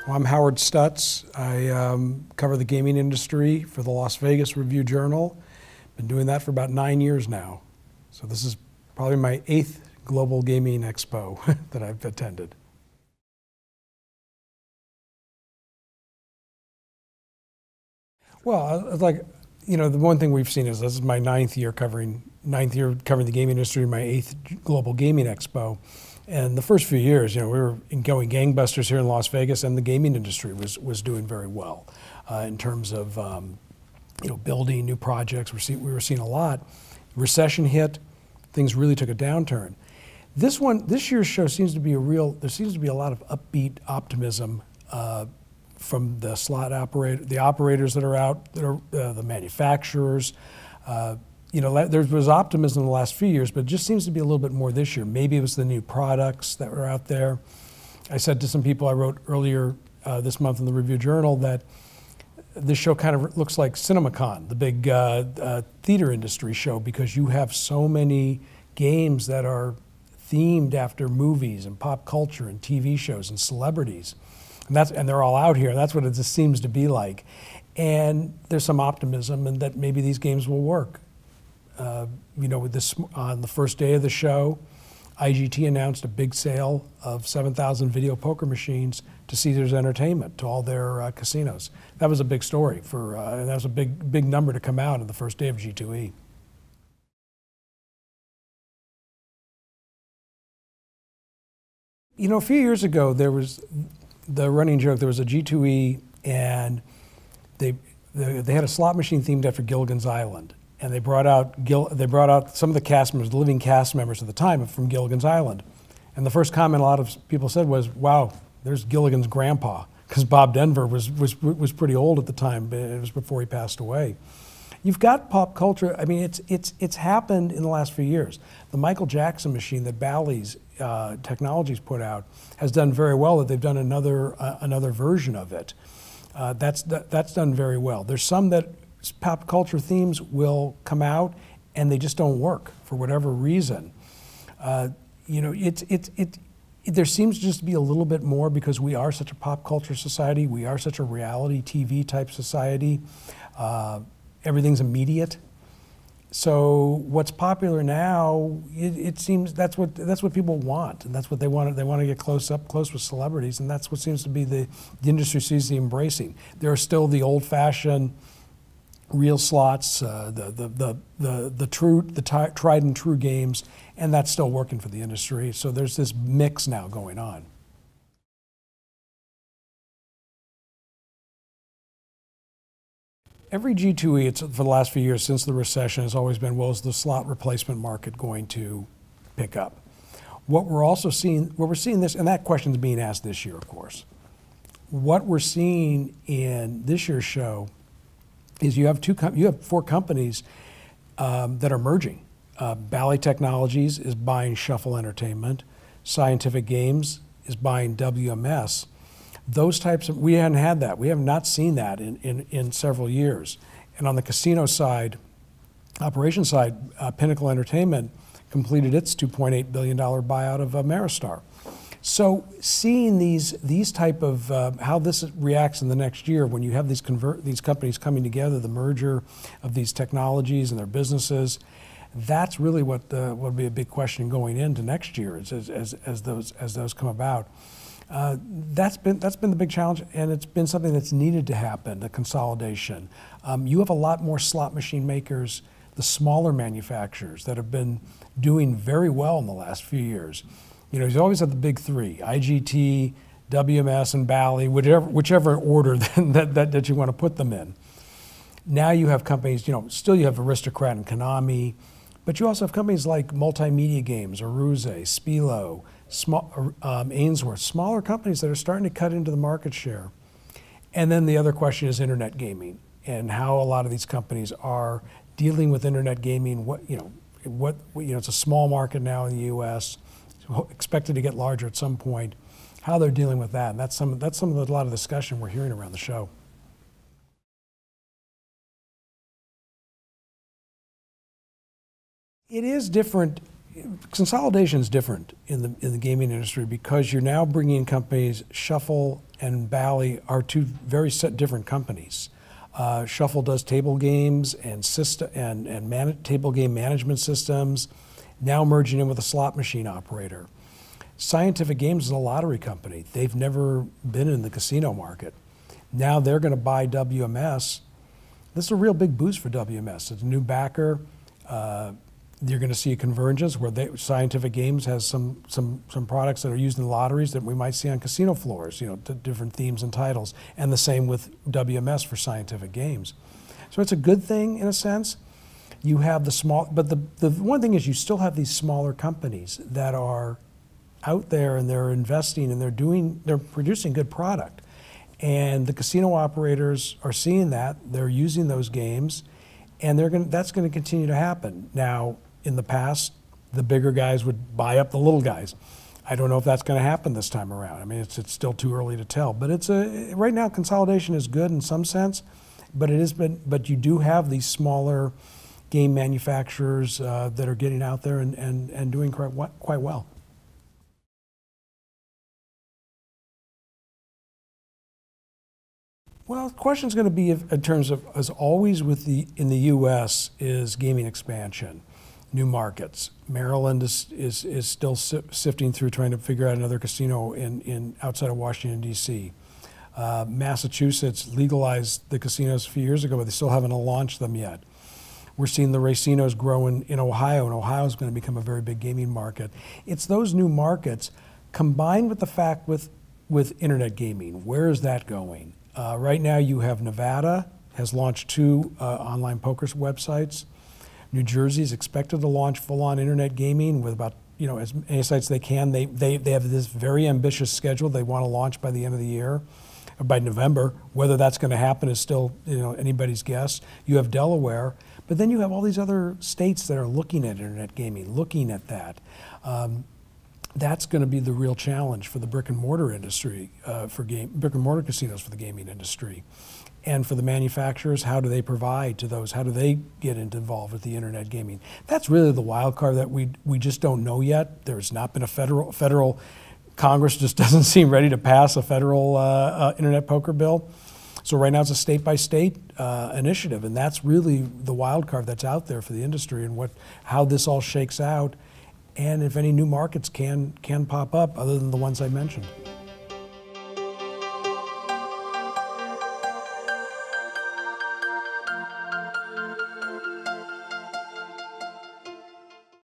Well, I'm Howard Stutz. I cover the gaming industry for the Las Vegas Review-Journal. Been doing that for about 9 years now. So this is probably my 8th Global Gaming Expo that I've attended. Well, the one thing we've seen is this is my ninth year covering the gaming industry, my 8th Global Gaming Expo. And the first few years, we were going gangbusters here in Las Vegas, and the gaming industry was doing very well in terms of building new projects. We were seeing a lot. Recession hit, things really took a downturn. This year's show seems to be there seems to be a lot of upbeat optimism from the slot the operators that are out, the manufacturers. There was optimism in the last few years, but it just seems to be a little bit more this year. Maybe it was the new products that were out there. I said to some people I wrote earlier this month in the Review-Journal that this show kind of looks like CinemaCon, the big theater industry show, because you have so many games that are themed after movies and pop culture and TV shows and celebrities. And they're all out here. That's what it just seems to be like. And there's some optimism and that maybe these games will work. With this, on the first day of the show, IGT announced a big sale of 7,000 video poker machines to Caesars Entertainment, to all their casinos. That was a big story and that was a big number to come out on the first day of G2E. A few years ago, there was the running joke, there was a G2E, and they had a slot machine themed after Gilligan's Island. And they brought out some of the cast members, the living cast members at the time from Gilligan's Island. And the first comment a lot of people said was, "Wow, there's Gilligan's grandpa," because Bob Denver was pretty old at the time. It was before he passed away. You've got pop culture. I mean, it's happened in the last few years. The Michael Jackson machine that Bally's Technologies put out has done very well. That they've done another version of it. That's done very well. There's some that pop culture themes will come out and they just don't work for whatever reason. There seems just to be a little bit more because we are such a pop culture society. We are such a reality TV type society. Everything's immediate. So what's popular now, it seems that's what people want, and that's what they want. They want to get close with celebrities, and that's what seems to be the industry seems to be embracing. There are still the old-fashioned real slots, the tried and true games, and that's still working for the industry. So there's this mix now going on. Every G2E for the last few years since the recession has always been, well, is the slot replacement market going to pick up? What we're seeing this, and that question is being asked this year, of course. What we're seeing in this year's show is you have 4 companies that are merging. Bally Technologies is buying Shuffle Entertainment. Scientific Games is buying WMS. Those types of, we hadn't had that. We have not seen that in several years. And on the casino side, operations side, Pinnacle Entertainment completed its $2.8 billion buyout of Ameristar. So seeing these type of how this reacts in the next year when you have these companies coming together, the merger of these technologies and their businesses, that's really what will be a big question going into next year as those come about. That's been the big challenge, and it's been something that's needed to happen, the consolidation. You have a lot more slot machine makers, the smaller manufacturers that have been doing very well in the last few years. You always have the big 3, IGT, WMS, and Bally, whichever order that you want to put them in. Now you have companies, still you have Aristocrat and Konami, but you also have companies like Multimedia Games, Aruze, Spilo, Ainsworth, smaller companies that are starting to cut into the market share. And then the other question is internet gaming and how a lot of these companies are dealing with internet gaming. It's a small market now in the U.S., expected to get larger at some point. How they're dealing with that, and that's a lot of discussion we're hearing around the show. It is different Consolidation is different in the gaming industry because you're now bringing companies. Shuffle and Bally are two very different companies. Shuffle does table games and table game management systems, now merging in with a slot machine operator. Scientific Games is a lottery company. They've never been in the casino market. Now they're going to buy WMS. This is a real big boost for WMS. It's a new backer. You're going to see a convergence where Scientific Games has some products that are used in lotteries that we might see on casino floors, different themes and titles, and the same with WMS for Scientific Games. So it's a good thing in a sense. You have the small, but the one thing is you still have these smaller companies that are out there and they're investing and they're producing good product. And the casino operators are seeing that, they're using those games, and that's going to continue to happen. Now, in the past, the bigger guys would buy up the little guys. I don't know if that's going to happen this time around. I mean, it's still too early to tell. But right now, consolidation is good in some sense, but you do have these smaller game manufacturers that are getting out there and doing quite well. Well, the question is going to be in terms of, as always in the U.S., is gaming expansion, new markets. Maryland is still sifting through trying to figure out another casino outside of Washington, D.C. Massachusetts legalized the casinos a few years ago, but they still haven't launched them yet. We're seeing the racinos grow in Ohio, and Ohio is going to become a very big gaming market. It's those new markets combined with the fact with internet gaming. Where is that going? Right now you have Nevada has launched 2 online poker websites. New Jersey is expected to launch full-on internet gaming with about as many sites they can. They have this very ambitious schedule they want to launch by the end of the year, or by November. Whether that's going to happen is still anybody's guess. You have Delaware, but then you have all these other states that are looking at internet gaming, looking at that. That's going to be the real challenge for the brick and mortar industry, brick and mortar casinos for the gaming industry. And for the manufacturers, how do they provide to those? How do they get involved with the internet gaming? That's really the wild card that we just don't know yet. There's not been a federal Congress just doesn't seem ready to pass a federal internet poker bill. So right now it's a state-by-state initiative, and that's really the wild card that's out there for the industry and how this all shakes out. And if any new markets can pop up other than the ones I mentioned.